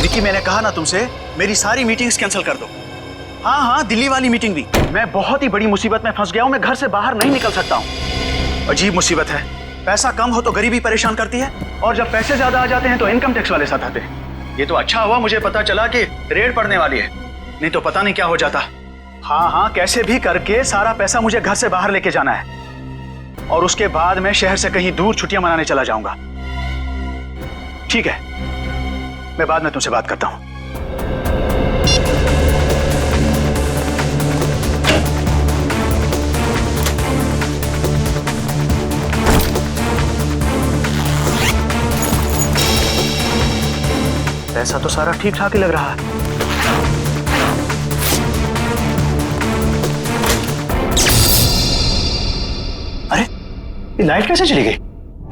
विकी, मैंने कहा ना तुमसे, मेरी सारी मीटिंग्स कैंसिल कर दो। हाँ हाँ, दिल्ली वाली मीटिंग भी। मैं बहुत ही बड़ी मुसीबत में फंस गया हूँ, मैं घर से बाहर नहीं निकल सकता हूँ। अजीब मुसीबत है, पैसा कम हो तो गरीबी परेशान करती है, और जब पैसे ज्यादा आ जाते हैं तो इनकम टैक्स वाले साथ आते हैं। ये तो अच्छा हुआ मुझे पता चला कि रेड पड़ने वाली है, नहीं तो पता नहीं क्या हो जाता। हाँ हाँ, कैसे भी करके सारा पैसा मुझे घर से बाहर लेके जाना है, और उसके बाद मैं शहर से कहीं दूर छुट्टियां मनाने चला जाऊंगा। ठीक है, मैं बाद में तुमसे बात करता हूं। पैसा तो सारा ठीक ठाक ही लग रहा है। अरे, ये लाइट कैसे चली गई?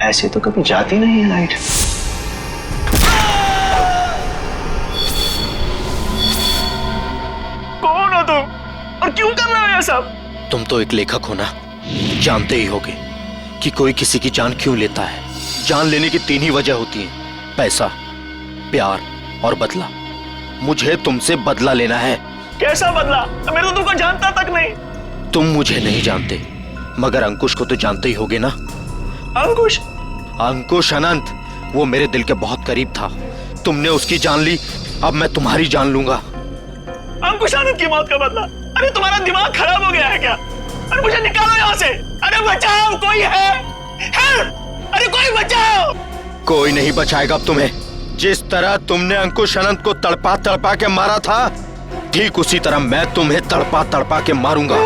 ऐसे तो कभी जाती नहीं है लाइट। कौन हो तुम और क्यों कर रहे हो ये सब? तुम तो एक लेखक हो ना, जानते ही होगे कि कोई किसी की जान क्यों लेता है। जान लेने की 3 ही वजह होती है, पैसा, प्यार और बदला। मुझे तुमसे बदला लेना है। कैसा बदला? मैं तो तुमको जानता तक नहीं। तुम मुझे नहीं जानते, मगर अंकुश को तो जानते ही होगे ना। अंकुश? अंकुश अनंत, वो मेरे दिल के बहुत करीब था। तुमने उसकी जान ली, अब मैं तुम्हारी जान लूंगा। अंकुश आनंद की मौत का बदला? अरे तुम्हारा दिमाग खराब हो गया है क्या? अरे मुझे निकालो यहाँ से। अरे बचाओ, कोई है? हेल्प! अरे कोई बचाओ। कोई नहीं बचाएगा अब तुम्हें। जिस तरह तुमने अंकुश अनंत को तड़पा तड़पा के मारा था, ठीक उसी तरह मैं तुम्हें तड़पा तड़पा के मारूंगा।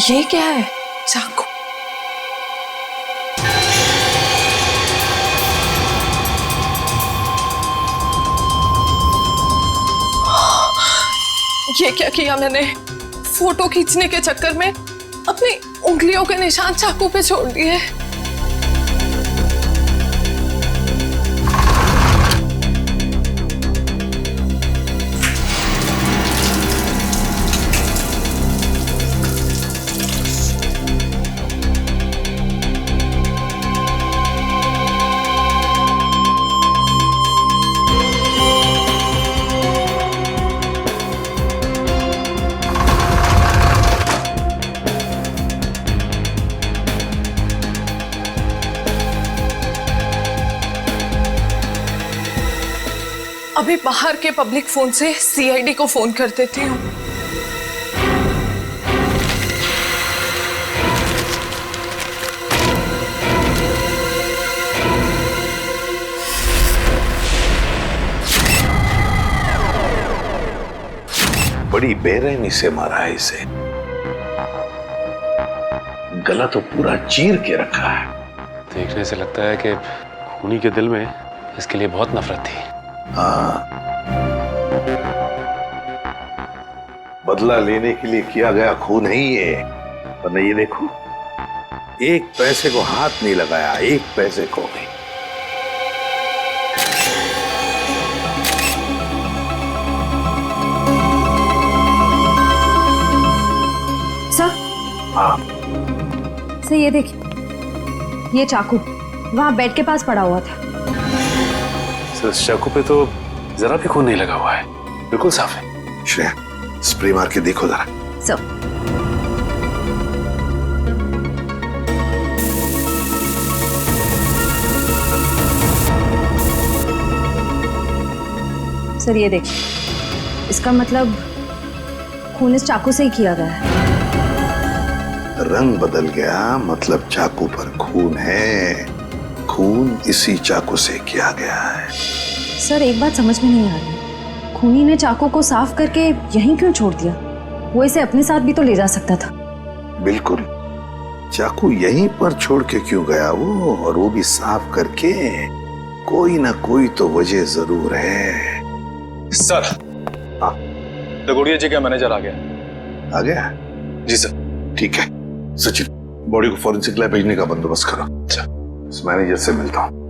ये क्या है? चाकू? ये क्या किया मैंने? फोटो खींचने के चक्कर में अपनी उंगलियों के निशान चाकू पे छोड़ दिए। अभी बाहर के पब्लिक फोन से सीआईडी को फोन कर देती हूँ। बड़ी बेरहमी से मारा है इसे। गला तो पूरा चीर के रखा है। देखने से लगता है कि खूनी के दिल में इसके लिए बहुत नफरत थी। हाँ, बदला लेने के लिए किया गया खून है ये। वरना ये देखो, एक पैसे को हाथ नहीं लगाया, एक पैसे को भी। सर, हाँ सर ये देखिए, ये चाकू वहां बेड के पास पड़ा हुआ था। सर, इस चाकू पे तो जरा भी खून नहीं लगा हुआ है, बिल्कुल साफ है। श्रेया, स्प्रे मार के देखो जरा। सर, सर ये देखिए, इसका मतलब खून इस चाकू से ही किया गया है। रंग बदल गया, मतलब चाकू पर खून है। खून इसी चाकू से किया गया है। सर एक बात समझ में नहीं आ रही, खूनी ने चाकू को साफ करके यहीं क्यों छोड़ दिया? वो इसे अपने साथ भी तो ले जा सकता था। बिल्कुल, चाकू यहीं पर छोड़ के क्यों गया वो, और वो भी साफ करके? कोई ना कोई तो वजह जरूर है। सर, हाँ दगोड़िया जी का मैनेजर आ गया। आ गया? जी सर। ठीक है सचिन, बॉडी को फॉरेंसिक लैब भेजने का बंदोबस्त करो। अच्छा। इस मैनेजर से मिलता हूं।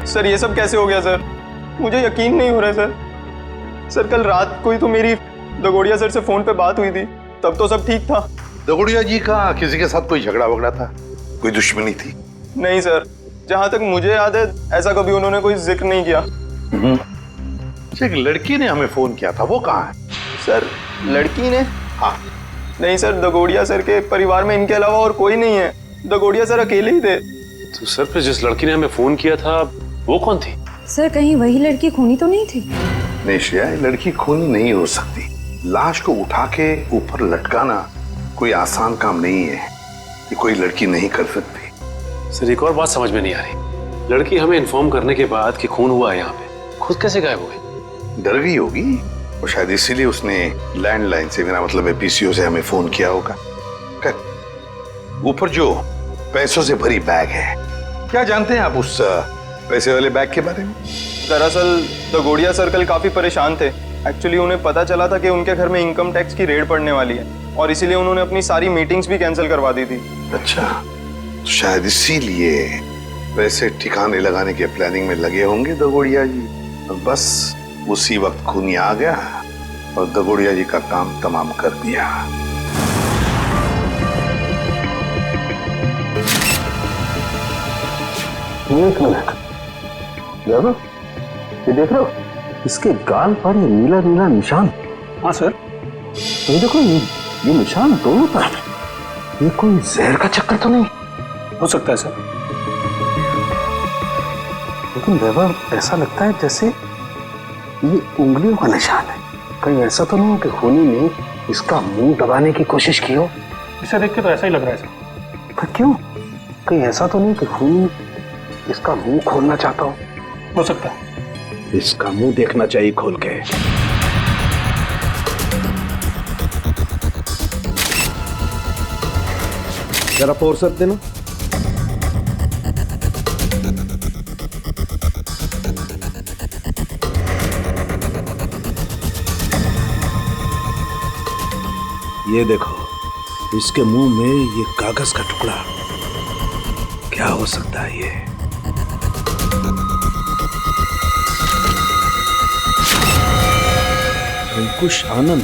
सर ये सब कैसे हो गया सर? मुझे यकीन नहीं हो रहा है सर। सर कल रात को ही तो मेरी दगोड़िया सर से फोन पे बात हुई थी, तब तो सब ठीक था। दगोड़िया जी का किसी के साथ कोई झगड़ा वगड़ा था? कोई दुश्मनी थी? नहीं सर, जहां तक मुझे याद है ऐसा कभी उन्होंने कोई जिक्र नहीं किया। एक लड़की ने हमें फोन किया था, वो कहाँ है? सर लड़की ने? हाँ। नहीं सर, दगोड़िया सर के परिवार में इनके अलावा और कोई नहीं है। दगोड़िया सर अकेले ही थे। तो सर फिर जिस लड़की ने हमें फोन किया था वो कौन थी? सर कहीं वही लड़की खूनी तो नहीं थी? नहीं श्रेया, लड़की खूनी नहीं हो सकती। लाश को उठा के ऊपर लटकाना कोई आसान काम नहीं है, ये कोई लड़की नहीं कर सकती। सर एक और बात समझ में नहीं आ रही, लड़की हमें इन्फॉर्म करने के बाद कि खून हुआ है यहाँ पे, खुद कैसे गायब हो गई? डर गई होगी और शायद इसीलिए उसने लैंडलाइन से, मेरा मतलब है पीसीओ से, हमें फोन किया होगा। ऊपर जो पैसों से भरी बैग है, क्या जानते हैं आप उस पैसे वाले बैग के बारे में? दरअसल दगोड़िया सर कल काफी परेशान थे। एक्चुअली उन्हें पता चला था कि उनके घर में इनकम टैक्स की रेड पड़ने वाली है और इसीलिए उन्होंने अपनी सारी मीटिंग्स भी कैंसिल करवा दी थी। अच्छा, तो शायद इसीलिए पैसे ठिकाने लगाने के प्लानिंग में लगे होंगे दगोड़िया जी। और बस उसी वक्त खूनी आ गया और दगोड़िया जी का काम तमाम कर दिया। एक मिनट, ये देख रहे हो, इसके गाल पर ये नीला नीला निशान। हाँ सर। तो ये देखो, ये निशान दोनों तरफ। ये कोई जहर का चक्कर तो नहीं? हो सकता है सर, लेकिन वैभव ऐसा लगता है जैसे ये उंगलियों का निशान है। कहीं ऐसा तो नहीं कि खूनी ने इसका मुंह दबाने की कोशिश की हो? इसे देख के तो ऐसा ही लग रहा है सर। पर क्यों? कहीं ऐसा तो नहीं कि खूनी इसका मुंह खोलना चाहता हो सकता है। इसका मुंह देखना चाहिए खोल के। जरा फोर्स देना। ये देखो, इसके मुंह में ये कागज का टुकड़ा, क्या हो सकता है ये? अंकुश आनंद,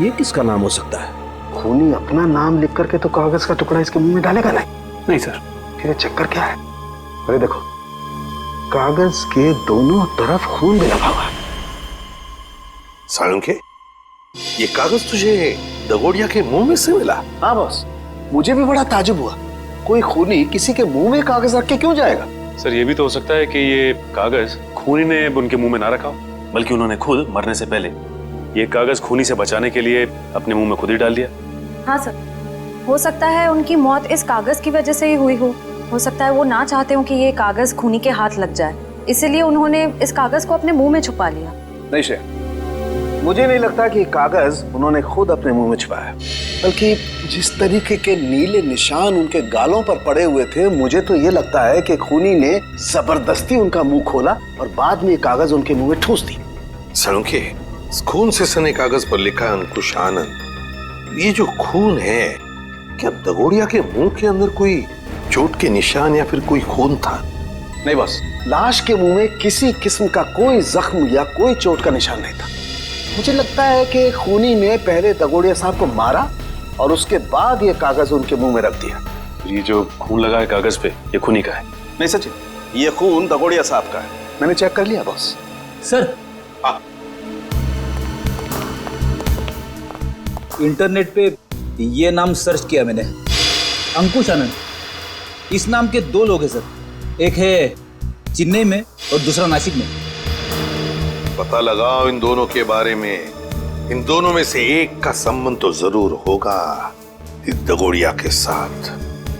ये किसका नाम हो सकता है? खूनी अपना नाम लिख करके तो कागज का टुकड़ा इसके मुंह में डालेगा नहीं। नहीं सर। फिर चक्कर क्या है? अरे देखो, कागज के दोनों तरफ खून भी लगा हुआ है। साळुंखे, ये कागज तुझे दगोड़िया के मुंह में से मिला? हाँ बॉस, मुझे भी बड़ा ताजुब हुआ। कोई खूनी किसी के मुंह में कागज रख के क्यों जाएगा? सर ये भी तो हो सकता है कि ये कागज खूनी ने उनके मुंह में ना रखा हो, बल्कि उन्होंने खुद मरने से पहले ये कागज खूनी से बचाने के लिए अपने मुंह में खुद ही डाल दिया। हाँ सर, हो सकता है उनकी मौत इस कागज की वजह से ही हुई हो सकता है वो ना चाहते हो कि ये कागज खूनी के हाथ लग जाए, इसीलिए उन्होंने इस कागज को अपने मुंह में छुपा लिया। नहीं श्रेया, मुझे नहीं लगता कि कागज उन्होंने खुद अपने मुंह में छुपाया, बल्कि जिस तरीके के नीले निशान उनके गालों पर पड़े हुए थे, मुझे तो ये लगता है कि खूनी ने जबरदस्ती उनका मुंह खोला और बाद में ये कागज उनके मुंह में ठूस दी। साळुंखे, खून से सने कागज पर लिखा है अंकुश आनंद। ये जो खून है, क्या दगोड़िया के मुंह के अंदर कोई चोट के निशान या फिर कोई खून था? नहीं बस, लाश के मुंह में किसी किस्म का कोई जख्म या कोई चोट का निशान नहीं था। मुझे लगता है कि खूनी ने पहले दगोड़िया साहब को मारा और उसके बाद ये कागज उनके मुंह में रख दिया। ये जो खून लगा है कागज पे, ये खूनी का है? नहीं सचिन, ये खून दगोड़िया साहब का है। मैंने चेक कर लिया बॉस। सर, इंटरनेट पे ये नाम सर्च किया मैंने, अंकुश आनंद। इस नाम के दो लोग हैं सर, एक है चेन्नई में और दूसरा नासिक में। पता लगाओ इन दोनों के बारे में। इन दोनों में से एक का संबंध तो जरूर होगा, इस दगोड़िया के साथ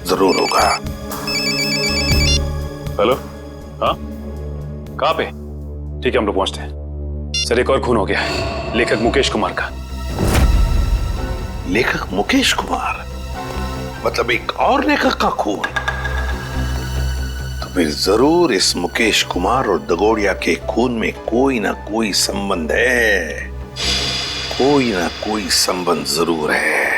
जरूर होगा। हेलो, हाँ, कहाँ पे? ठीक है, हम लोग पहुंचते हैं। सर, एक और खून हो गया है, लेखक मुकेश कुमार का। लेखक मुकेश कुमार? मतलब एक और लेखक का खून? तो फिर जरूर इस मुकेश कुमार और दगोड़िया के खून में कोई ना कोई संबंध है, कोई ना कोई संबंध जरूर है।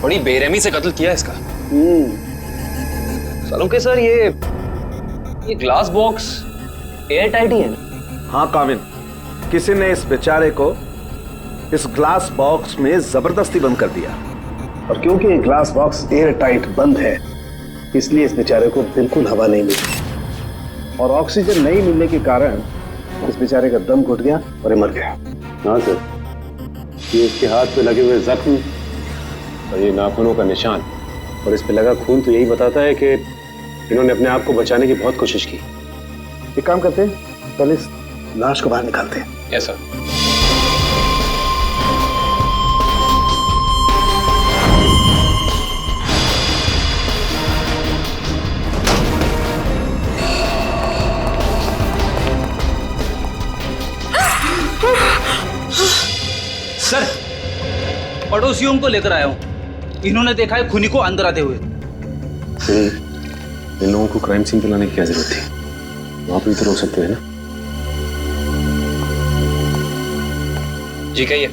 बड़ी बेरहमी से कत्ल किया इसका। सालुंके सर, ये ग्लास बॉक्स एयर टाइट ही है ना? हाँ काविन, किसी ने इस बेचारे को इस ग्लास बॉक्स में जबरदस्ती बंद कर दिया, और क्योंकि ये ग्लास बॉक्स एयर टाइट बंद है, इसलिए इस बेचारे को बिल्कुल हवा नहीं मिली, और ऑक्सीजन नहीं मिलने के कारण इस बेचारे का दम घुट गया और ये मर गया। हाँ सर, ये इसके हाथ पे लगे हुए जख्म और ये नाखूनों का निशान और इस पे लगा खून तो यही बताता है कि इन्होंने अपने आप को बचाने की बहुत कोशिश की। एक काम करते हैं, पहले इस लाश को बाहर निकालते हैं। Yes sir. सर, पड़ोसियों को लेकर आया हूं, इन्होंने देखा है खूनी को अंदर आते हुए। इन लोगों को क्राइम सीन पे लाने की क्या जरूरत थी? वहां पे भी तो रोक सकते हैं ना। जी कहिए,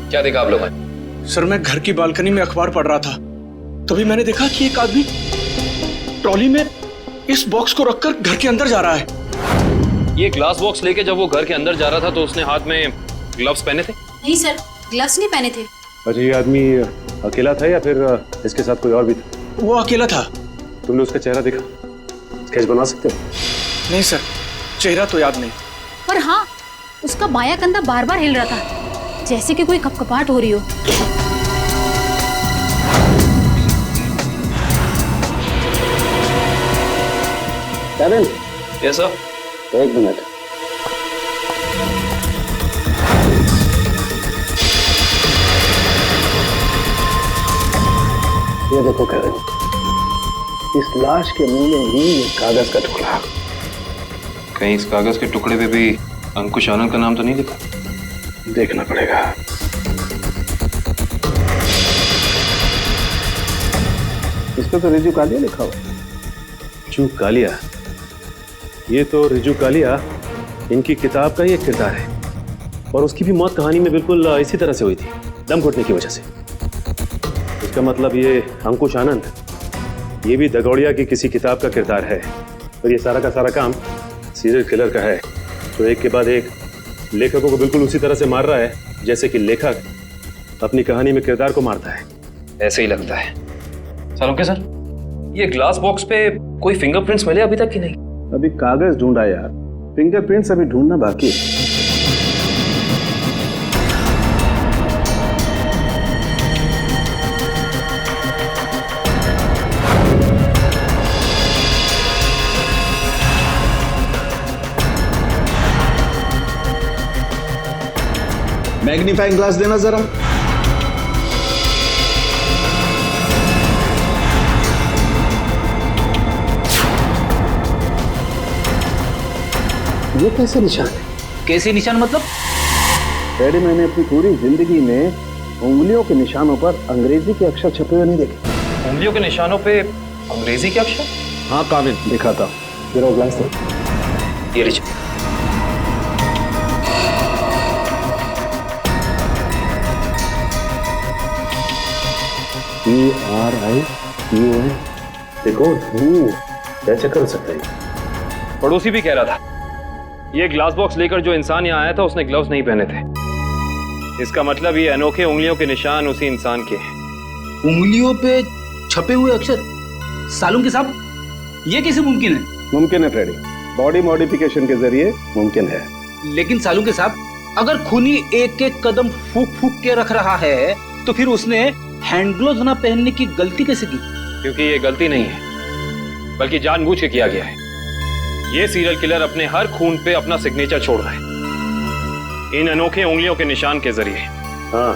क्या देखा आप लोगों ने? सर, मैं घर की बालकनी में अखबार पढ़ रहा था, तभी मैंने देखा कि एक आदमी ट्रॉली में इस बॉक्स को रखकर घर के अंदर जा रहा है। ये ग्लास बॉक्स लेके जब वो घर के अंदर जा रहा था तो उसने हाथ में ग्लव्स पहने थे? नहीं सर, ग्लव्स नहीं पहने थे। अच्छा, ये आदमी अकेला था या फिर इसके साथ कोई और भी था? वो अकेला था। तुमने उसका चेहरा देखा? स्केच बना सकते हो? नहीं सर, चेहरा तो याद नहीं। पर हाँ, उसका बायां कंधा बार बार हिल रहा था, जैसे कि कोई कपकपाहट हो रही हो। कैविन, यस सर। एक मिनट। ये देखो कैविन, इस लाश के मुंह में ही एक कागज का टुकड़ा। कहीं इस कागज के टुकड़े पे भी अंकुश आनंद का नाम तो नहीं लिखा? देखना पड़ेगा। इस पे तो रिजू कालिया लिखा हुआ। रिजू कालिया? ये तो रिजू कालिया इनकी किताब का ही एक किरदार है, और उसकी भी मौत कहानी में बिल्कुल इसी तरह से हुई थी, दम घुटने की वजह से। इसका मतलब ये अंकुश आनंद, ये भी दगोड़िया की किसी किताब का किरदार है, और ये सारा का सारा काम सीरियल किलर का है, जो एक के बाद एक लेखकों को बिल्कुल उसी तरह से मार रहा है जैसे कि लेखक अपनी कहानी में किरदार को मारता है। ऐसे ही लगता है। सालुंके सर, ये ग्लास बॉक्स पे कोई फिंगरप्रिंट्स मिले अभी तक कि नहीं? अभी कागज ढूंढा यार, फिंगरप्रिंट्स अभी ढूंढना बाकी है। मैग्नीफाइंग ग्लास देना जरा। ये कैसे निशान है? कैसे निशान मतलब? डैडी, मैंने अपनी पूरी जिंदगी में उंगलियों के निशानों पर अंग्रेजी के अक्षर छपे हुए नहीं देखे। उंगलियों के निशानों पे अंग्रेजी के अक्षर? हाँ काविन, दिखाता हूँ। जरा ग्लास दे। ये लीजिए। TRIUN, देखो क्या चेक कर सकता है। पड़ोसी भी कह रहा था, ये ग्लास बॉक्स लेकर जो इंसान यहाँ आया था उसने ग्लव्स नहीं पहने थे। इसका मतलब ये अनोखे उंगलियों के निशान उसी इंसान के हैं। उंगलियों पे छपे हुए अक्षर? सालुंके साहब, ये कैसे मुमकिन है? मुमकिन है फ्रेडी, बॉडी मॉडिफिकेशन के जरिए मुमकिन है। लेकिन सालुंके साहब, अगर खूनी एक एक कदम फूक फूक के रख रहा है तो फिर उसने हैंड ग्लोव्स ना पहनने की गलती कैसे की? क्योंकि ये गलती नहीं है, बल्कि जानबूझ के किया गया है। ये सीरियल किलर अपने हर खून पे अपना सिग्नेचर छोड़ रहा है, इन अनोखे उंगलियों के निशान के जरिए। हाँ,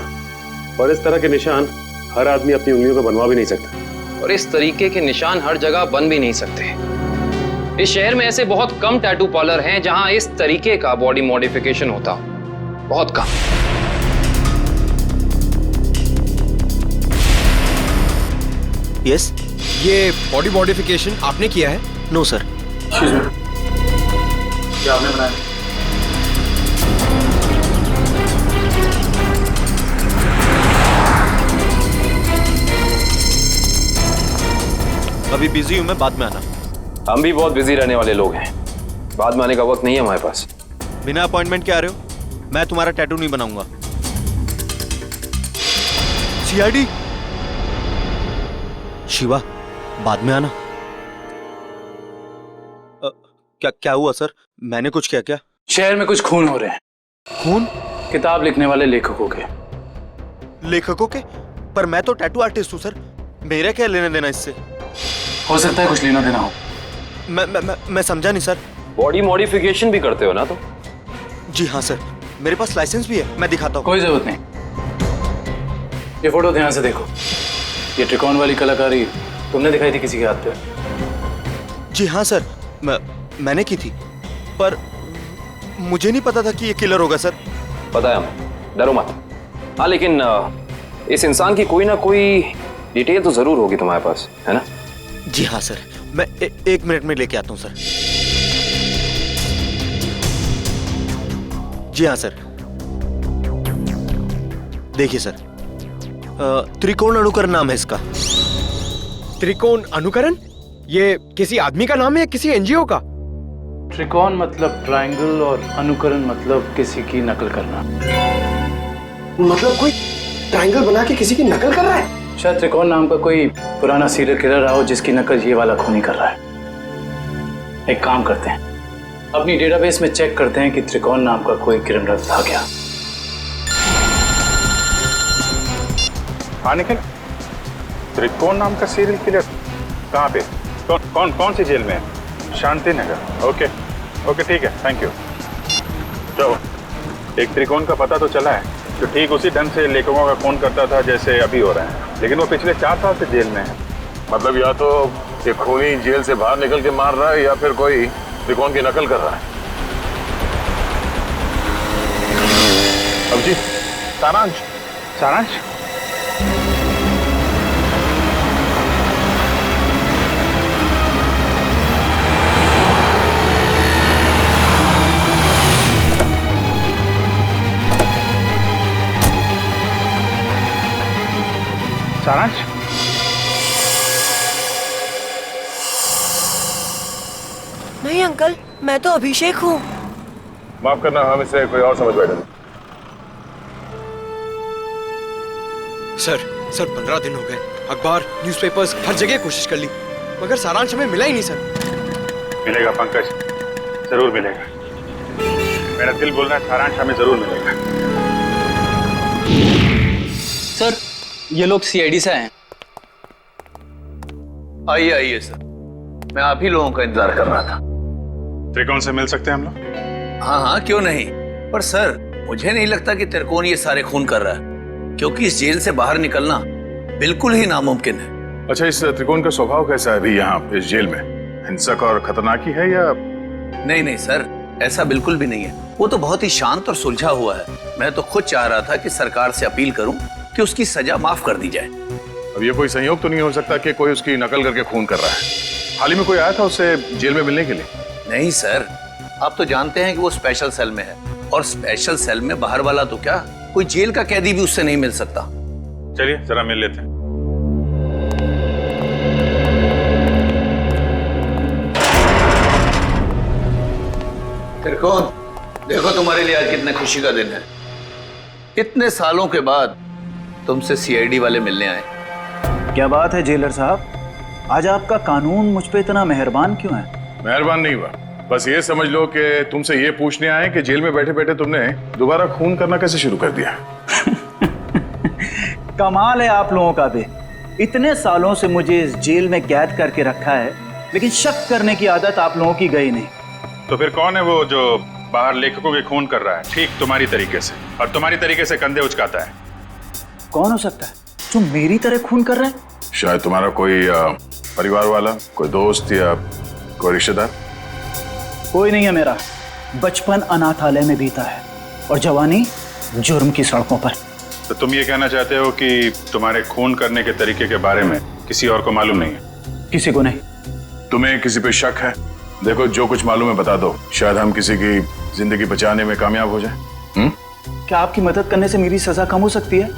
और इस तरह के निशान हर आदमी अपनी उंगलियों पर बनवा भी नहीं सकता। और इस तरीके के निशान हर जगह बन भी नहीं सकते। इस शहर में ऐसे बहुत कम टैटू पार्लर हैं जहां इस तरीके का बॉडी मॉडिफिकेशन होता हो, बहुत कम। यस। ये बॉडी मॉडिफिकेशन आपने किया है? No sir. क्या आपने बनाया? अभी बिजी हूं मैं, बाद में आना। हम भी बहुत बिजी रहने वाले लोग हैं, बाद में आने का वक्त नहीं है हमारे पास। बिना अपॉइंटमेंट के आ रहे हो? मैं तुम्हारा टैटू नहीं बनाऊंगा। सीआईडी। शिवा, बाद में आना। क्या हुआ सर? मैंने कुछ किया क्या? शहर में कुछ खून हो रहे हैं। खून? किताब लिखने वाले लेखकों के। लेखकों के? पर मैं तो टैटू आर्टिस्ट हूं सर, मेरा क्या लेना देना इससे? हो सकता है कुछ लेना देना हो। मैं समझा नहीं सर। बॉडी मॉडिफिकेशन भी करते हो ना तुम? जी हाँ सर, मेरे पास लाइसेंस भी है, मैं दिखाता हूँ। कोई जरूरत नहीं। ये फोटो ध्यान से देखो। ये त्रिकोण वाली कलाकारी तुमने दिखाई थी किसी के हाथ पे? जी हाँ सर, मैंने की थी, पर मुझे नहीं पता था कि ये किलर होगा सर। पता है हमें, डरो मत। हाँ, लेकिन इस इंसान की कोई ना कोई डिटेल तो जरूर होगी तुम्हारे पास, है ना? जी हाँ सर, मैं 1 मिनट में लेके आता हूँ सर। जी हाँ सर, देखिए सर, त्रिकोण अनुकरण नाम है इसका। त्रिकोण अनुकरण? ये किसी आदमी का नाम है या किसी एनजीओ का? त्रिकोण मतलब ट्रायंगल और अनुकरण मतलब किसी की नकल करना। मतलब कोई ट्रायंगल बना के किसी की नकल कर रहा है? शायद त्रिकोण नाम का कोई पुराना सीरियल किलर रहा हो जिसकी नकल ये वाला खूनी कर रहा है। एक काम करते हैं, अपनी डेटाबेस में चेक करते हैं कि त्रिकोण नाम का कोई क्रिमिनल था क्या। हाँ निखिल, त्रिकोण नाम का सीरियल किलर कहाँ पे? कौन सी जेल में है? शांति नगर। ओके ठीक है, थैंक यू। चलो, एक त्रिकोण का पता तो चला है जो ठीक उसी ढंग से लेखकों का खून करता था जैसे अभी हो रहा है, लेकिन वो पिछले 4 साल से जेल में है। मतलब या तो ये खूनी जेल से बाहर निकल के मार रहा है या फिर कोई त्रिकोण की नकल कर रहा है। अब जी, सारांश। नहीं अंकल, मैं तो अभिषेक हूँ। माफ करना, हम इसे कोई और समझ बैठे। सर 15 दिन हो गए, अखबार, न्यूज़पेपर्स, हर जगह कोशिश कर ली, मगर सारांश हमें मिला ही नहीं सर। मिलेगा पंकज, जरूर मिलेगा। मेरा दिल बोल रहा है सारांश हमें जरूर मिलेगा। सर, ये लोग सीआईडी से आए हैं। आइए सर, मैं आप ही लोगों का इंतजार कर रहा था। त्रिकोण से मिल सकते हैं हम लोग? हाँ, क्यों नहीं। पर सर, मुझे नहीं लगता कि त्रिकोण ये सारे खून कर रहा है, क्योंकि इस जेल से बाहर निकलना बिल्कुल ही नामुमकिन है। अच्छा, इस त्रिकोण का स्वभाव कैसा है अभी यहाँ इस जेल में? हिंसक और खतरनाक ही है या? नहीं सर, ऐसा बिल्कुल भी नहीं है। वो तो बहुत ही शांत और सुलझा हुआ है। मैं तो खुद चाह रहा था कि सरकार से अपील करूं कि उसकी सजा माफ कर दी जाए। अब ये कोई संयोग तो नहीं हो सकता कि कोई उसकी नकल करके खून कर रहा है? हाल ही में कोई आया था उससे जेल में मिलने के लिए? नहीं सर, आप तो जानते हैं कि वो स्पेशल सेल में है, और स्पेशल सेल में बाहर वाला तो क्या, कोई जेल का कैदी भी उससे नहीं मिल सकता। चलिए जरा मिल लेते हैं। त्रिकोण, देखो तुम्हारे लिए आज कितने खुशी का दिन है। इतने सालों के बाद तुमसे सीआईडी वाले मिलने आए। क्या बात है जेलर साहब, आज आपका कानून मुझ पे इतना मेहरबान क्यों है? मेहरबान नहीं हुआ, बस ये समझ लो कि तुमसे ये पूछने आए कि जेल में बैठे बैठे तुमने दोबारा खून करना कैसे शुरू कर दिया? कमाल है आप लोगों का भी। इतने सालों से मुझे इस जेल में कैद करके रखा है, लेकिन शक करने की आदत आप लोगों की गई नहीं। तो फिर कौन है वो जो बाहर लेखकों के खून कर रहा है ठीक तुम्हारी तरीके से, और तुम्हारी तरीके से कंधे उचकाता है? कौन हो सकता है जो मेरी तरह खून कर रहा है? शायद तुम्हारा कोई परिवार वाला, कोई दोस्त या कोई रिश्तेदार। कोई नहीं है मेरा। बचपन अनाथालय में बीता है और जवानी जुर्म की सड़कों पर। तो तुम ये कहना चाहते हो कि तुम्हारे खून करने के तरीके के बारे में किसी और को मालूम नहीं है? किसी को नहीं। तुम्हें किसी पे शक है? देखो, जो कुछ मालूम है बता दो, शायद हम किसी की जिंदगी बचाने में कामयाब हो जाए। क्या आपकी मदद करने से मेरी सजा कम हो सकती है?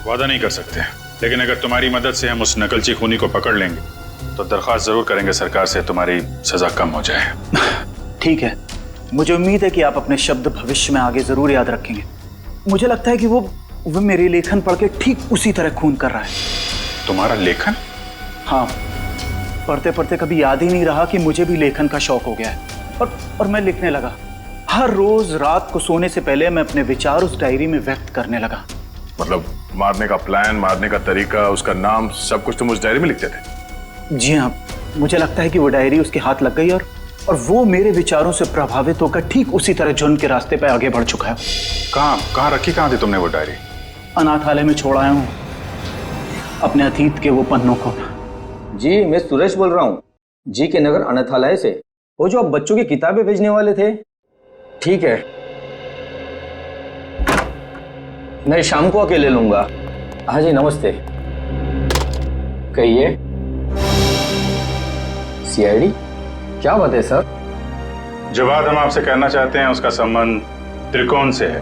वादा नहीं कर सकते, लेकिन अगर तुम्हारी मदद से हम उस नकलची खूनी को पकड़ लेंगे तो दरख्वास्त जरूर करेंगे सरकार से तुम्हारी सजा कम हो जाए। ठीक है, मुझे उम्मीद है कि आप अपने शब्द भविष्य में आगे जरूर याद रखेंगे। मुझे लगता है कि वो मेरे लेखन पढ़ के ठीक उसी तरह खून कर रहा है। तुम्हारा लेखन? हाँ, पढ़ते पढ़ते कभी याद ही नहीं रहा कि मुझे भी लेखन का शौक हो गया है और मैं लिखने लगा। हर रोज रात को सोने से पहले मैं अपने विचार उस डायरी में व्यक्त करने लगा। मतलब मारने का प्लान, मारने का तरीका, उसका नाम, सब कुछ तुम उस डायरी में लिखते थे? जी हाँ, मुझे लगता है कि वो डायरी उसके हाथ लग गई और वो मेरे विचारों से प्रभावित होकर ठीक उसी तरह जुर्म के रास्ते पर आगे बढ़ चुका है। कहाँ रखी, कहाँ थी तुमने वो डायरी? अनाथालय में छोड़ आया हूँ अपने अतीत के वो पन्नों को। जी, मैं सुरेश बोल रहा हूँ, जी के नगर अनाथालय से। वो जो आप बच्चों की किताबें भेजने वाले थे। ठीक है, मैं शाम को आके ले लूंगा। हाँ जी, नमस्ते। कहिए। सीआईडी? क्या बात है सर? जो बात हम आपसे करना चाहते हैं उसका संबंध त्रिकोण से है।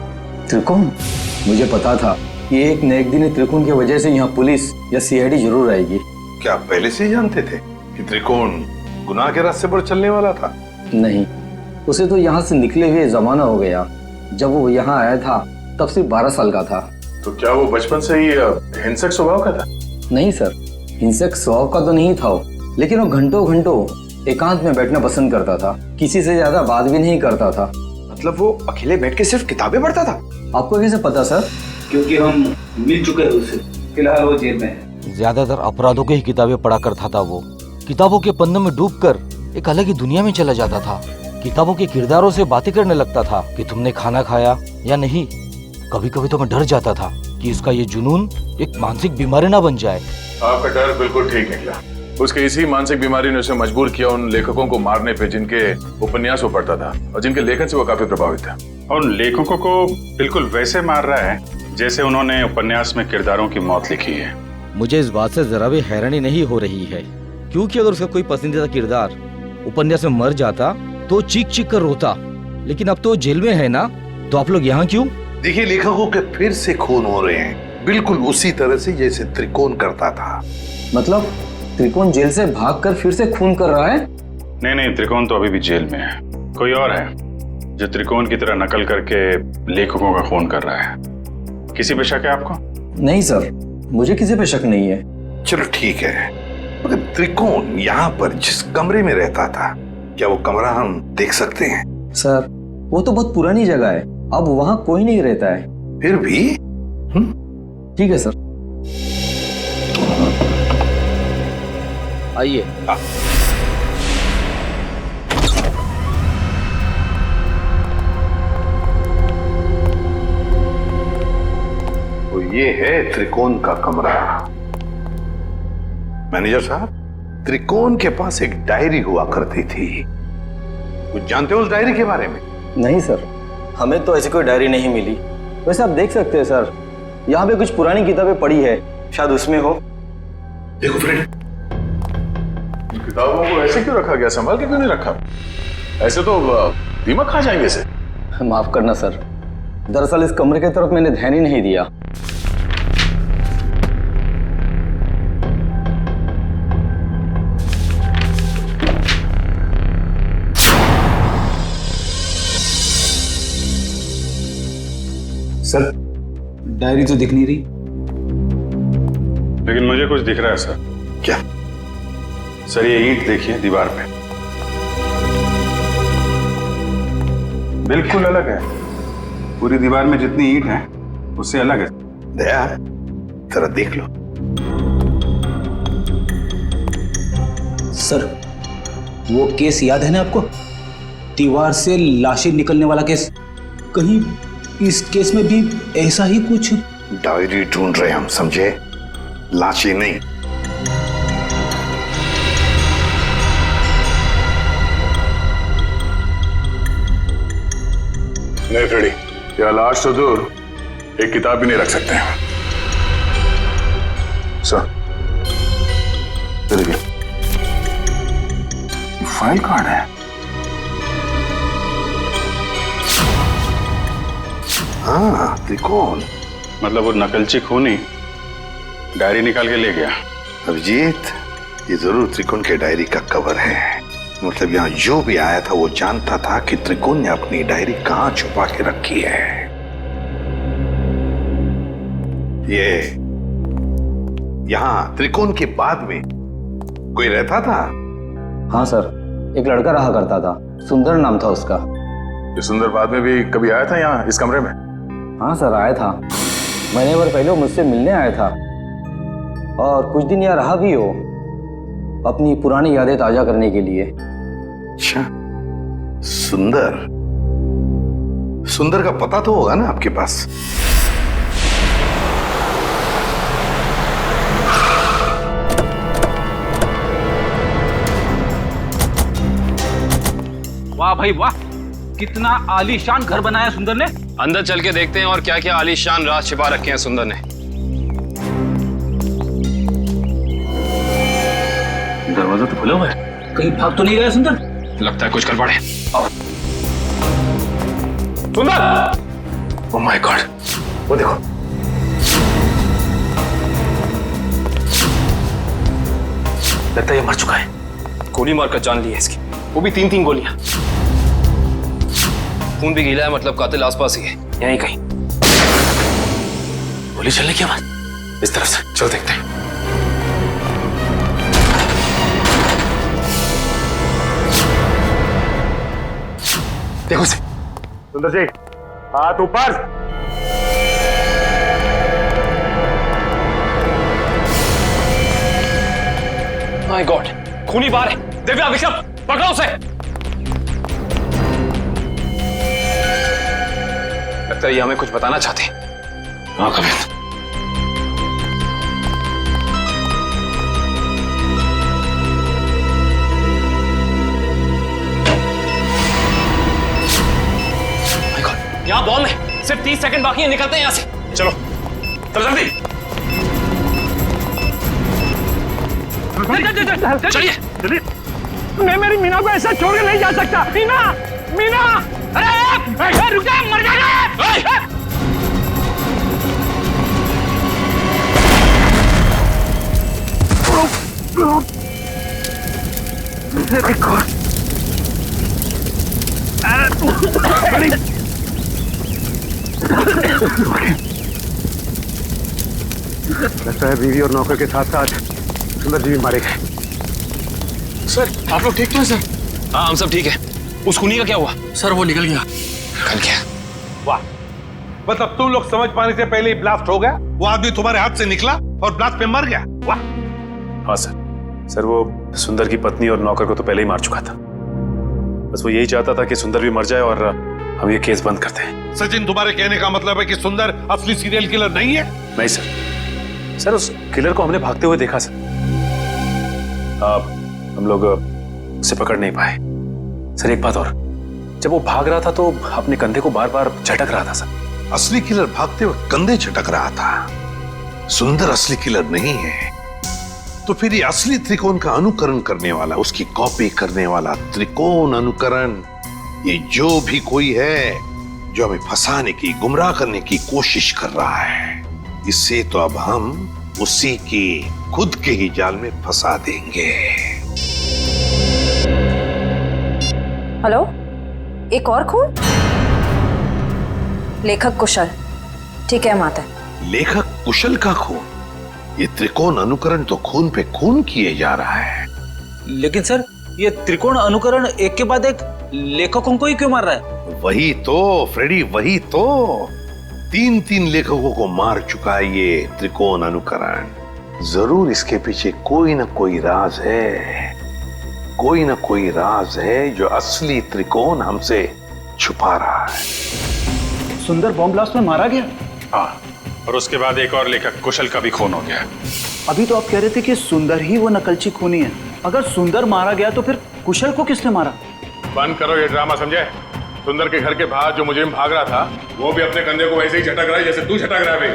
त्रिकोण? मुझे पता था कि एक न एक दिन त्रिकोण की वजह से यहाँ पुलिस या सीआईडी जरूर आएगी। क्या आप पहले से ही जानते थे कि त्रिकोण गुनाह के रास्ते पर चलने वाला था? नहीं, उसे तो यहाँ से निकले हुए जमाना हो गया। जब वो यहाँ आया था तब सिर्फ 12 साल का था। तो क्या वो बचपन से ही हिंसक स्वभाव का था? नहीं सर, हिंसक स्वभाव का तो नहीं था वो, लेकिन वो घंटों घंटों एकांत में बैठना पसंद करता था। किसी से ज्यादा बात भी नहीं करता था। मतलब वो अकेले बैठ के सिर्फ किताबें पढ़ता था? आपको कैसे पता सर? क्योंकि हम मिल चुके हैं उससे। फिलहाल वो जेल में है। ज्यादातर अपराधों की ही किताबें पढ़ा करता था वो। किताबों के पन्नों में डूबकर एक अलग ही दुनिया में चला जाता था। किताबों के किरदारों से बातें करने लगता था कि तुमने खाना खाया या नहीं। कभी कभी तो मैं डर जाता था कि इसका ये जुनून एक मानसिक बीमारी ना बन जाए। आपका डर बिल्कुल ठीक निकला। उसके इसी मानसिक बीमारी ने उसे मजबूर किया उन लेखकों को मारने पे जिनके उपन्यास वो पढ़ता था और जिनके लेखन से वो काफी प्रभावित था। और उन लेखकों को बिल्कुल वैसे मार रहा है जैसे उन्होंने उपन्यास में किरदारों की मौत लिखी है। मुझे इस बात से जरा भी हैरानी नहीं हो रही है, क्योंकि अगर उसका कोई पसंदीदा किरदार उपन्यास में मर जाता तो चीख चीख कर रोता, लेकिन अब तो जेल में है ना, तो आप लोग यहाँ क्यों? देखिए, लेखकों के फिर से खून हो रहे हैं, बिल्कुल उसी तरह से जैसे त्रिकोण करता था। मतलब त्रिकोण जेल से भागकर फिर से खून कर रहा है? नहीं, त्रिकोण तो अभी भी जेल में है। कोई और है जो त्रिकोण की तरह नकल करके लेखकों का खून कर रहा है। किसी पे शक है आपको? नहीं सर, मुझे किसी पे शक नहीं है। चलो ठीक है, मगर त्रिकोण यहाँ पर जिस कमरे में रहता था, क्या वो कमरा हम देख सकते हैं? सर, वो तो बहुत पुरानी जगह है, अब वहाँ कोई नहीं रहता है। फिर भी ठीक है सर, आइए। तो ये है त्रिकोण का कमरा। मैनेजर साहब, त्रिकोण के पास एक डायरी हुआ करती थी, कुछ जानते हो उस डायरी के बारे में? नहीं सर, हमें तो ऐसी कोई डायरी नहीं मिली। वैसे आप देख सकते हैं सर, यहाँ पे कुछ पुरानी किताबें पड़ी है, शायद उसमें हो। देखो फ्रेंड, किताबों को ऐसे क्यों रखा गया? संभाल के क्यों नहीं रखा? ऐसे तो दीमक खा जाएंगे इसे। माफ करना सर, दरअसल इस कमरे की तरफ मैंने ध्यान ही नहीं दिया। सर, डायरी तो दिख नहीं रही। लेकिन मुझे कुछ दिख रहा है सर। क्या? सर, ये ईंट देखिए दीवार पे, बिल्कुल अलग है। पूरी दीवार में जितनी ईंट है उससे अलग है। दया, जरा देख लो। सर, वो केस याद है ना आपको दीवार से लाशें निकलने वाला केस, कहीं इस केस में भी ऐसा ही कुछ? डायरी ढूंढ रहे हम, समझे? लाशें नहीं। नहीं फ्रेडी, या लाश से दूर एक किताब भी नहीं रख सकते हैं। सर, देखिए, फाइल कार्ड है। हाँ, त्रिकोण। मतलब वो नकलची खूनी डायरी निकाल के ले गया। अभिजीत, ये जरूर त्रिकोण के डायरी का कवर है। मतलब यहाँ जो भी आया था वो जानता था कि त्रिकोण ने अपनी डायरी कहाँ छुपा के रखी है। ये यहाँ त्रिकोण के बाद में कोई रहता था? हाँ सर, एक लड़का रहा करता था, सुंदर नाम था उसका। ये सुंदर बाद में भी कभी आया था यहाँ इस कमरे में? हाँ सर, आया था। महीने भर पहले वो मुझसे मिलने आया था और कुछ दिन यहाँ रहा भी हो, अपनी पुरानी यादें ताजा करने के लिए। अच्छा, सुंदर। सुंदर का पता तो होगा ना आपके पास? वाह भाई वाह, कितना आलीशान घर बनाया सुंदर ने। अंदर चल के देखते हैं और क्या क्या आलीशान राज छिपा रखे हैं सुंदर ने। दरवाजा तो खुला हुआ है, कहीं भाग तो नहीं गया सुंदर? लगता है कुछ गड़बड़ है। सुंदर! ओह माय गॉड, वो देखो। लगता है ये मर चुका है। गोली मारकर जान ली है इसकी, वो भी 3-3 गोलियां। खून भी गीला है, मतलब कातिल आसपास ही है, यहीं कहीं। गोली चलने की आवाज इस तरफ से, चलो देखते हैं। देखो से। सुंदर जी, हाथ ऊपर। माय गॉड, खूनी बाहर है। दिव्या, विक्रम, पकड़ो उसे। लगता है ये हमें कुछ बताना चाहते हैं। हाँ कभी। यहाँ बॉल है, सिर्फ 30 सेकंड बाकी है, निकलते हैं यहाँ से। चलो जल्दी चलिए। मैं मेरी मीना को ऐसा छोड़ के नहीं जा सकता। मीना, मीना, अरे रुक जा, मर जाएगा। लगता है बीवी और नौकर के साथ साथ सुंदर जी भी मारे गए। सर, आप लोग ठीक तो हैं सर? हाँ, हम सब ठीक है। उस खूनी का क्या हुआ? सर, वो निकल गया। निकल गया? वाह, मतलब तुम लोग समझ पाने से पहले ही ब्लास्ट हो गया। वो आदमी तुम्हारे हाथ से निकला और ब्लास्ट पे मर गया। वाह। हाँ सर, वो सुंदर की पत्नी और नौकर को तो पहले ही मार चुका था। बस वो यही चाहता था कि सुंदर भी मर जाए और हम ये केस बंद करते हैं। सचिन, तुम्हारे कहने का मतलब है कि सुंदर असली सीरियल किलर नहीं है? नहीं सर, उस किलर को हमने भागते हुए देखा सर। हम लोग उसे पकड़ नहीं पाए। सर एक बात और, जब वो भाग रहा था तो अपने कंधे को बार बार झटक रहा था सर। असली किलर भागते वक्त कंधे झटक रहा था। सुंदर असली किलर नहीं है। तो फिर ये असली त्रिकोण का अनुकरण करने वाला, उसकी कॉपी करने वाला त्रिकोण अनुकरण, ये जो भी कोई है जो हमें फंसाने की, गुमराह करने की कोशिश कर रहा है, इससे तो अब हम उसी की खुद के ही जाल में फंसा देंगे। हेलो, एक और खून? लेखक कुशल। ठीक है माता। लेखक कुशल का खून? ये त्रिकोण अनुकरण तो खून पे खून किए जा रहा है। लेकिन सर, ये त्रिकोण अनुकरण एक के बाद एक लेखकों को ही क्यों मार रहा है? वही तो फ्रेडी, वही तो। 3-3 लेखकों को मार चुका है ये त्रिकोण अनुकरण। जरूर इसके पीछे कोई ना कोई राज है। कोई ना कोई राज है जो असली त्रिकोण हमसे छुपा रहा है। सुंदर बॉम्ब ब्लास्ट में मारा गया? हाँ, और उसके बाद एक और लेखक कुशल का भी खून हो गया। अभी तो आप कह रहे थे कि सुंदर ही वो नकलची खूनी है। अगर सुंदर मारा गया तो फिर कुशल को किसने मारा? बंद करो ये ड्रामा, समझे? सुंदर के घर के बाहर जो मुजरिम भाग रहा था वो भी अपने कंधे को वैसे ही झटक रहा है जैसे तू झटक रहा है भाई।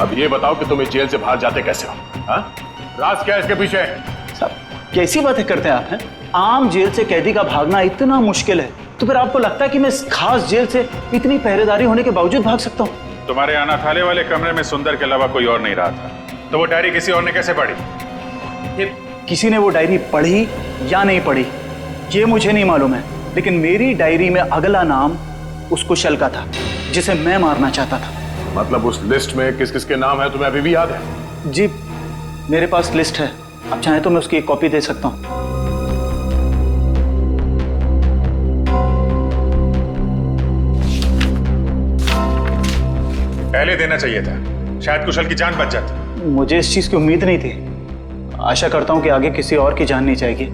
अब ये बताओ कि तुम इस जेल से बाहर जाते कैसे हो? हाँ? राज क्या है इसके पीछे? सब कैसी बातें करते हैं आप हैं? आम जेल से कैदी का भागना इतना मुश्किल है, तो फिर आपको लगता है कि मैं इस खास जेल से इतनी पहरेदारी होने के बावजूद भाग सकता हूँ? तुम्हारे अनाथालय वाले कमरे में सुंदर के अलावा कोई और नहीं रहा था, तो वो डायरी किसी और ने कैसे पढ़ी? किसी ने वो डायरी पढ़ी या नहीं पढ़ी ये मुझे नहीं मालूम है, लेकिन मेरी डायरी में अगला नाम उस कुशल का था जिसे मैं मारना चाहता था। मतलब उस लिस्ट में किस किस के नाम है तुम्हें अभी भी याद है? जी मेरे पास लिस्ट है, आप चाहें तो मैं उसकी एक कॉपी दे सकता हूँ। पहले देना चाहिए था, शायद कुशल की जान बच जाती। मुझे इस चीज की उम्मीद नहीं थी। आशा करता हूं कि आगे किसी और की जान नहीं जाएगी।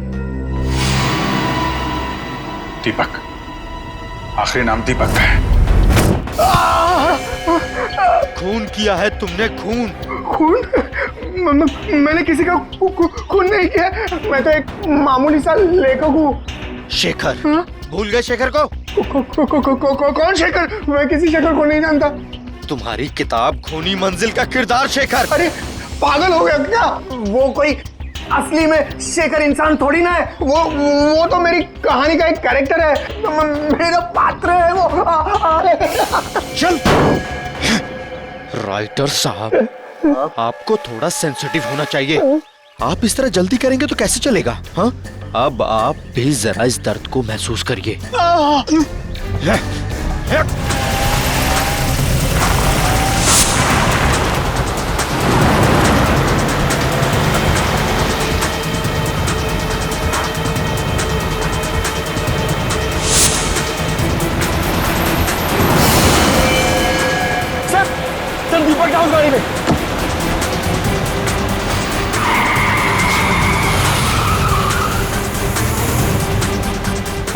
दीपक, आखिरी नाम दीपक का है। खून किया है तुमने, खून। खून? मैंने किसी का खून नहीं किया, मैं तो एक मामूली सा लेखक हूँ। शेखर? भूल गए शेखर को? कौन शेखर? मैं किसी शेखर को नहीं जानता। तुम्हारी किताब खूनी मंजिल का किरदार शेखर। अरे पागल हो गया क्या? वो कोई असली में शेखर इंसान थोड़ी ना है, वो तो मेरी कहानी का एक कैरेक्टर है, मेरा पात्र है वो। चल राइटर साहब, आपको थोड़ा सेंसिटिव होना चाहिए। आप इस तरह जल्दी करेंगे तो कैसे चलेगा? हाँ, अब आप भी जरा इस दर्द को महसूस करिए। चल दीपक जाओ उस गाड़ी में।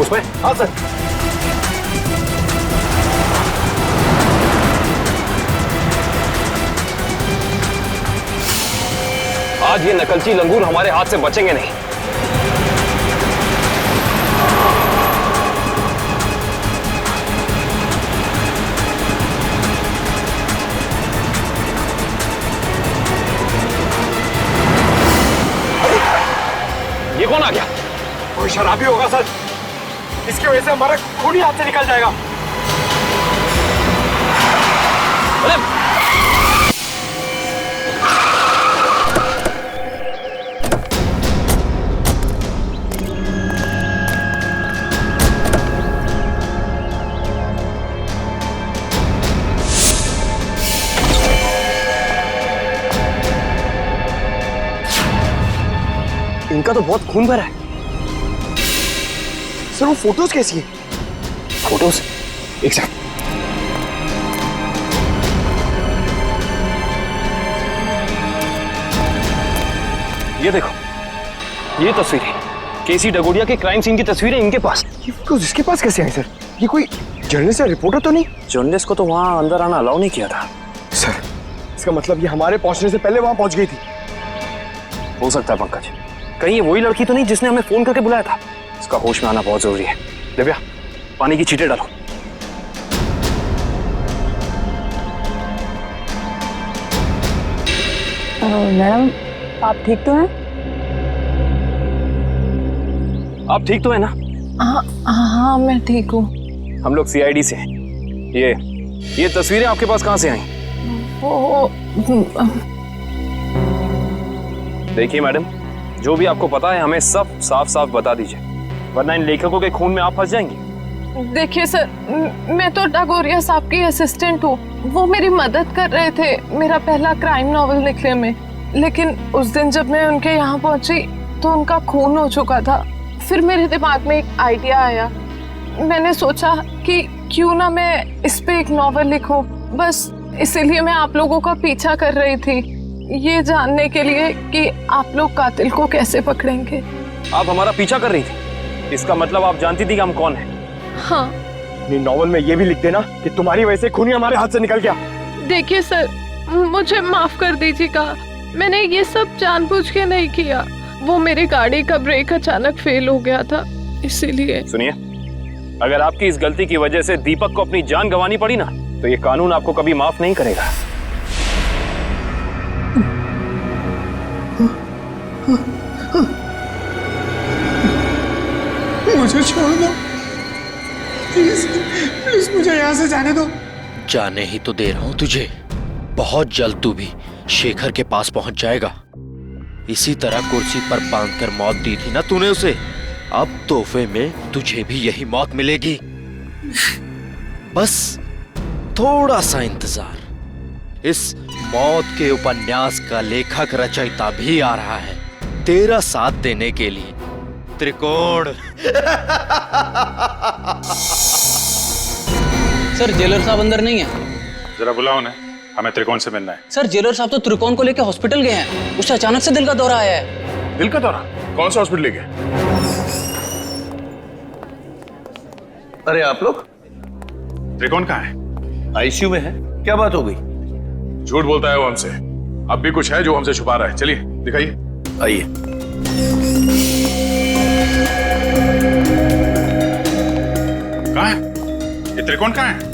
उसमें? हाँ सर। आज ये नकलची लंगूर हमारे हाथ से बचेंगे नहीं। ये कौन आ गया? कोई शराबी होगा सर, इसकी वजह से हमारा खून ही हाथ से निकल जाएगा। इनका तो बहुत खून भरा है। सर वो फोटोज कैसी है? फोटोज? एक सेकंड। ये देखो, ये तस्वीरें केसी डगोडिया के क्राइम सीन की तस्वीरें इनके पास। ये फोटोज इसके पास कैसे आई सर? ये कोई जर्नलिस्ट या रिपोर्टर तो नहीं? जर्नलिस्ट को तो वहां अंदर आना अलाउ नहीं किया था। सर इसका मतलब ये हमारे पहुंचने से पहले वहां पहुंच गई थी। हो सकता है पंकज, कहीं ये वही लड़की तो नहीं जिसने हमें फोन करके बुलाया था? इसका होश में आना बहुत जरूरी है। दिव्या, पानी की छींटे डालो। मैडम आप ठीक तो हैं? आप ठीक तो है ना? हाँ मैं ठीक हूँ। हम लोग सीआईडी से हैं। ये तस्वीरें आपके पास कहाँ से आई? देखिए मैडम, जो भी आपको पता है हमें सब साफ साफ बता दीजिए, वरना इन लेखकों के खून में आप फंस जाएंगे। देखिए सर, मैं तो डगोरिया साहब की असिस्टेंट हूँ। वो मेरी मदद कर रहे थे मेरा पहला क्राइम नॉवल लिखने में, लेकिन उस दिन जब मैं उनके यहाँ पहुंची तो उनका खून हो चुका था। फिर मेरे दिमाग में एक आइडिया आया, मैंने सोचा कि क्यों ना मैं इस पे एक नॉवल लिखूं। बस इसीलिए मैं आप लोगों का पीछा कर रही थी, ये जानने के लिए कि आप लोग कातिल को कैसे पकड़ेंगे। आप हमारा पीछा कर रही थी, इसका मतलब आप जानती थी कि हम कौन हैं। हाँ। अपनी नॉवल में ये भी लिख देना कि तुम्हारी वजह से खूनी हमारे हाथ से निकल गया। देखिए सर, मुझे माफ कर दीजिएगा, मैंने ये सब जानबूझ के नहीं किया। वो मेरी गाड़ी का ब्रेक अचानक फेल हो गया था, इसीलिए। सुनिए, अगर आपकी इस गलती की वजह से दीपक को अपनी जान गंवानी पड़ी ना, तो ये कानून आपको कभी माफ नहीं करेगा। मुझे छोड़ दो प्लीज, प्लीज मुझे यहाँ से जाने दो। जाने ही तो दे रहा हूं तुझे। बहुत जल्द तू भी शेखर के पास पहुंच जाएगा। इसी तरह कुर्सी पर बांधकर मौत दी थी ना तूने उसे, अब तोहफे में तुझे भी यही मौत मिलेगी। बस थोड़ा सा इंतजार। इस मौत के उपन्यास का लेखक रचयिता भी आ रहा है तेरा साथ देने के लिए। त्रिकोण। सर जेलर साहब अंदर नहीं है। जरा बुलाओ उन्हें, हमें त्रिकोण से मिलना है। सर जेलर साहब तो त्रिकोण को लेकर हॉस्पिटल गए हैं, उसे अचानक से दिल का दौरा आया है। दिल का दौरा? कौन सा हॉस्पिटल ले गए? अरे आप लोग? त्रिकोण कहाँ है? आईसीयू में है। क्या बात हो गई? झूठ बोलता है वो हमसे। अब भी कुछ है जो हमसे छुपा रहा है। चलिए दिखाइए। आइए। कहाँ है ये त्रिकोण? कहाँ है?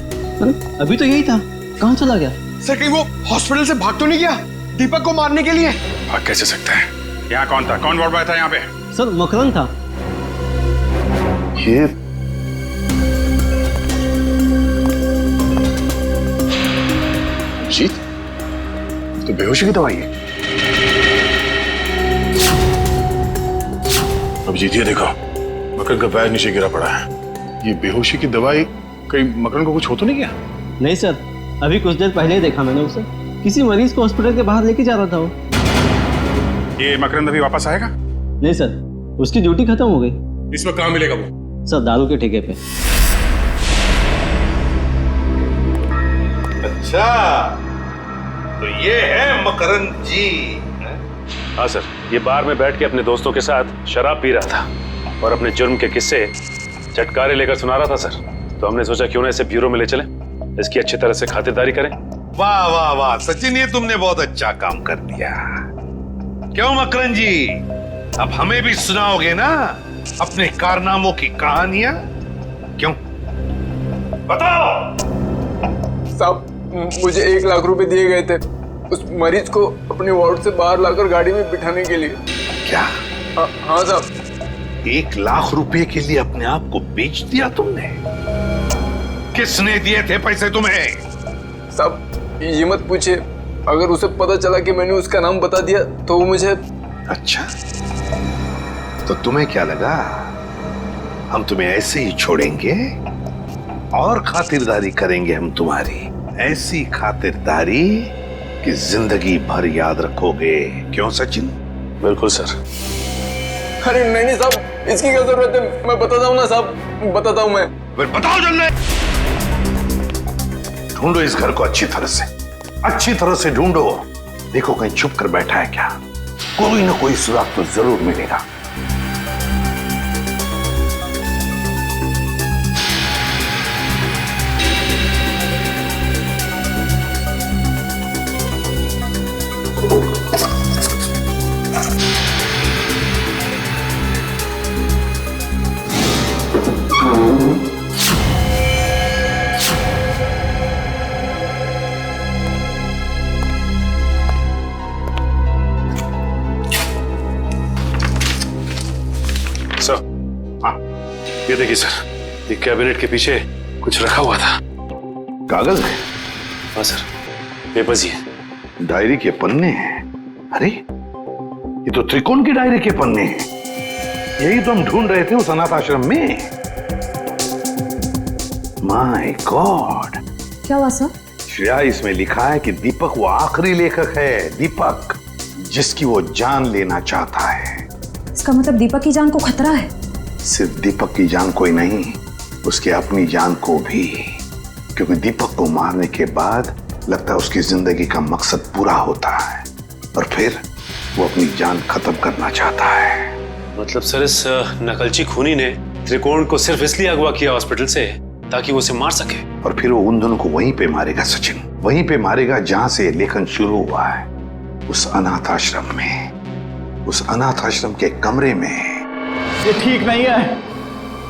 अभी तो यही था, कहाँ चला गया? सर कहीं वो हॉस्पिटल से भाग तो नहीं गया दीपक को मारने के लिए? भाग कैसे सकता है? यहाँ कौन था? कौन वार्ड बॉय था यहाँ पे? सर मकरंद था। ये अभिजीत, तो बेहोशी की दवाई है। अभिजीत ये देखो, मकरंद का पैर नीचे गिरा पड़ा है। ये बेहोशी की दवाई कहीं मकरंद को कुछ हो तो नहीं गया? नहीं सर, अभी कुछ देर पहले ही देखा मैंने उसे, किसी मरीज को हॉस्पिटल के बाहर लेके जा रहा था वो। ये मकरंद अभी वापस आएगा? नहीं सर, उसकी ड्यूटी खत्म हो गई। इसमें कहाँ मिलेगा वो? सर दारू के ठेके पे। अच्छा, तो ये है मकरंद जी। हाँ सर, ये बार में बैठ के अपने दोस्तों के साथ शराब पी रहा था और अपने जुर्म के किस्से चटकारे लेकर सुना रहा था सर। तो हमने सोचा क्यों ना इसे ब्यूरो में ले चले, इसकी अच्छी तरह से खातिरदारी करें। वाह वाह वाह सचिन, ये तुमने बहुत अच्छा काम कर दिया। क्यों मकरंद जी, अब हमें भी सुनाओगे ना अपने कारनामों की कहानियां? क्यों, बताओ। साहब मुझे 1 लाख रुपए दिए गए थे उस मरीज को अपने वार्ड से बाहर लाकर गाड़ी में बिठाने के लिए। क्या? हाँ साहब। 1 लाख रुपए के लिए अपने आप को बेच दिया तुमने? किसने दिए थे पैसे तुम्हें? साहब ये मत पूछे, अगर उसे पता चला कि मैंने उसका नाम बता दिया तो वो मुझे। अच्छा, तो तुम्हें क्या लगा हम तुम्हें ऐसे ही छोड़ेंगे? और खातिरदारी करेंगे हम तुम्हारी, ऐसी खातिरदारी कि जिंदगी भर याद रखोगे। क्यों सचिन? बिल्कुल सर। अरे नहीं साहब, इसकी क्या जरूरत है, मैं बताता हूँ ना साहब, बताता हूँ मैं। फिर बताओ जल्दी। ढूंढो इस घर को अच्छी तरह से ढूंढो। देखो कहीं छुप कर बैठा है क्या? कोई ना कोई सुराग तो जरूर मिलेगा। सर, हाँ ये देखिए सर, ये कैबिनेट के पीछे कुछ रखा हुआ था। कागज है? हाँ सर, पेपर्स ही है। डायरी के पन्ने हैं? अरे ये तो त्रिकोण की डायरी के पन्ने हैं। यही तो हम ढूंढ रहे थे उस अनाथ आश्रम में। My God. क्या हुआ सर? श्रेया, इसमें लिखा है कि दीपक वो आखिरी लेखक है, दीपक जिसकी वो जान लेना चाहता है। इसका मतलब दीपक की जान को खतरा है? सिर्फ दीपक की जान को ही नहीं, उसकी अपनी जान को भी। क्योंकि दीपक को मारने के बाद लगता है उसकी जिंदगी का मकसद पूरा होता है और फिर वो अपनी जान खत्म करना चाहता है। मतलब सर इस नकलची खूनी ने त्रिकोण को सिर्फ इसलिए अगवा किया हॉस्पिटल से ताकि वो उसे मार सके। और फिर वो उन दोनों को वहीं पे मारेगा सचिन, वहीं पे मारेगा जहां से लेखन शुरू हुआ है, उस अनाथ आश्रम में, उस अनाथ आश्रम के कमरे में। ये ठीक नहीं है,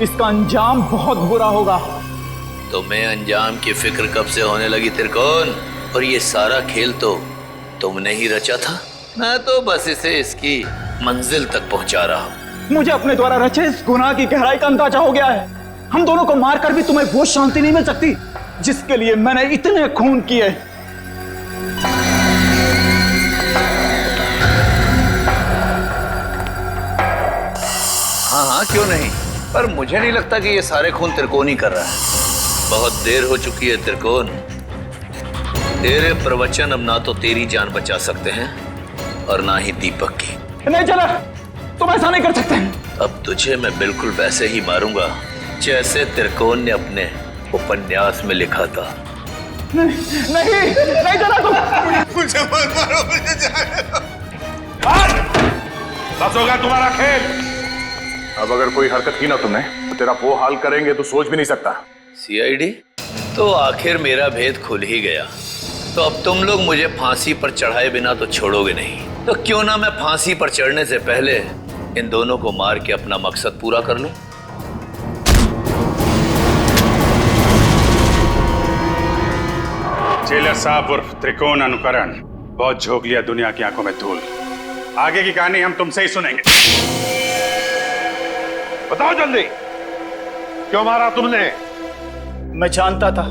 इसका अंजाम बहुत बुरा होगा। तुम्हें अंजाम की फिक्र कब से होने लगी त्रिकोण? और ये सारा खेल तो तुमने ही रचा था। मैं तो बस इसे इसकी मंजिल तक पहुंचा रहा हूं। मुझे अपने द्वारा रचे इस गुनाह की गहराई का अंदाजा हो गया है। हम दोनों को मारकर भी तुम्हें वो शांति नहीं मिल सकती जिसके लिए मैंने इतने खून किए। हाँ हाँ, क्यों नहीं, पर मुझे नहीं लगता कि ये सारे खून त्रिकोण ही कर रहा है। बहुत देर हो चुकी है त्रिकोण। तेरे प्रवचन अब ना तो तेरी जान बचा सकते हैं और ना ही दीपक की। नहीं चला, तुम ऐसा नहीं कर सकते। अब तुझे मैं बिल्कुल वैसे ही मारूंगा जैसे त्रिकोण ने अपने उपन्यास में लिखा था। नहीं चला तुम। मुझे मत मारो, मुझे जाने दो। बस होगा तुम्हारा खेल। अब अगर कोई हरकत की ना तुमने तो तेरा वो हाल करेंगे तो सोच भी नहीं सकता। सीआईडी, तो आखिर मेरा भेद खुल ही गया। तो अब तुम लोग मुझे फांसी पर चढ़ाए बिना तो छोड़ोगे नहीं। तो क्यों ना मैं फांसी पर चढ़ने से पहले इन दोनों को मार के अपना मकसद पूरा कर लूं। जेलर साहब उर्फ त्रिकोण अनुकरण बहुत झोंक लिया दुनिया की आंखों में धूल। आगे की कहानी हम तुमसे ही सुनेंगे। बताओ जल्दी, क्यों मारा तुमने? मैं जानता था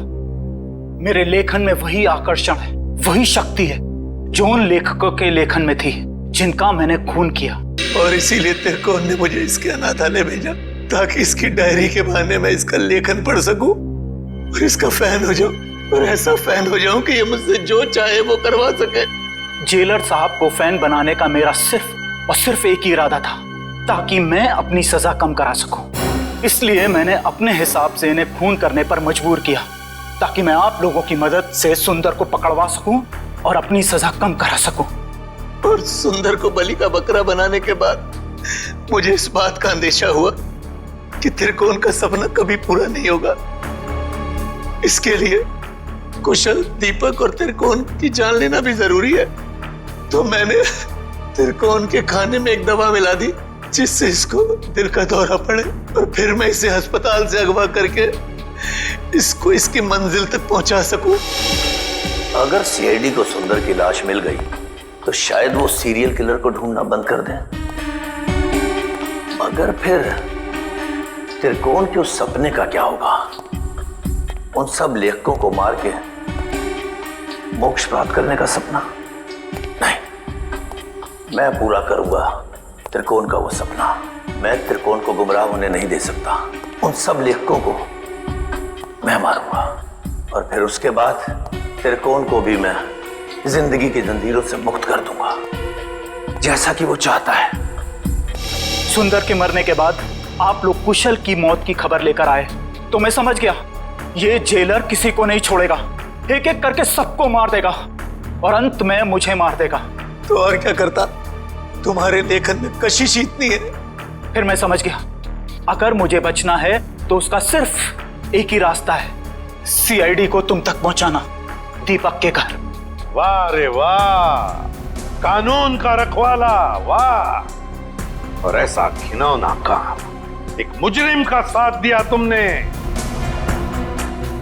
मेरे लेखन में वही आकर्षण है, वही शक्ति है जो उन लेखकों के लेखन में थी जिनका मैंने खून किया। और इसीलिए त्रिकोण ने मुझे इसके अनाथालय भेजा ताकि इसकी डायरी के बहाने मैं इसका लेखन पढ़ सकूं और इसका फैन हो जाऊं, और ऐसा फैन हो जाऊं कि ये मुझसे जो चाहे वो करवा सके। जेलर साहब को फैन बनाने का मेरा सिर्फ और सिर्फ एक ही इरादा था, ताकि मैं अपनी सजा कम करा सकूं। इसलिए मैंने अपने हिसाब से इन्हें खून करने पर मजबूर किया ताकि मैं आप लोगों की मदद से सुंदर को पकड़वा सकूं और अपनी सजा कम करा सकूं। और सुंदर को बलि का बकरा बनाने के बाद मुझे इस बात का अंदेशा हुआ कि त्रिकोण का सपना कभी पूरा नहीं होगा। इसके लिए कुशल, दीपक और त्रिकोण की जान लेना भी जरूरी है। तो मैंने त्रिकोण के खाने में एक दवा मिला दी जिससे इसको दिल का दौरा पड़े, और फिर मैं इसे अस्पताल से अगवा करके इसको इसकी मंजिल तक पहुंचा सकूं। अगर सीआईडी को सुंदर की लाश मिल गई तो शायद वो सीरियल किलर को ढूंढना बंद कर दें, मगर फिर त्रिकोण के उस सपने का क्या होगा? उन सब लेखकों को मार के मोक्ष प्राप्त करने का सपना? नहीं, मैं पूरा करूंगा त्रिकोण का वो सपना। मैं त्रिकोण को गुमराह होने नहीं दे सकता। उन सब लेखकों को मैं मारूंगा और फिर उसके बाद त्रिकोण को भी मैं जिंदगी की जंजीरों से मुक्त कर दूंगा, जैसा कि वो चाहता है। सुंदर के मरने के बाद आप लोग कुशल की मौत की खबर लेकर आए तो मैं समझ गया ये जेलर किसी को नहीं छोड़ेगा, एक एक करके सबको मार देगा और अंत में मुझे मार देगा। तो और क्या करता? तुम्हारे लेखन में कशिश इतनी है। फिर मैं समझ गया अगर मुझे बचना है तो उसका सिर्फ एक ही रास्ता है, सीआईडी को तुम तक पहुंचाना, दीपक के घर। वाह रे वाह, कानून का रखवाला, वाह। और ऐसा घिनौना काम, एक मुजरिम का साथ दिया तुमने।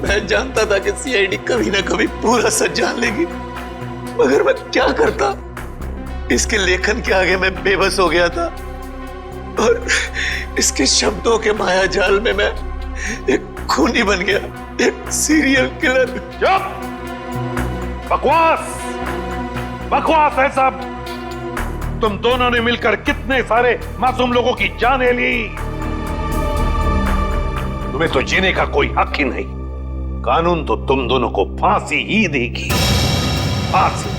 मैं जानता था कि सीआईडी कभी ना कभी पूरा सच जान लेगी, मगर मैं क्या करता? इसके लेखन के आगे मैं बेबस हो गया था और इसके शब्दों के माया जाल में मैं एक खूनी बन गया, एक सीरियल किलर। चुप! बकवास, बकवास है सब। तुम दोनों ने मिलकर कितने सारे मासूम लोगों की जानें ली। तुम्हें तो जीने का कोई हक ही नहीं। कानून तो तुम दोनों को फांसी ही देगी, फांसी।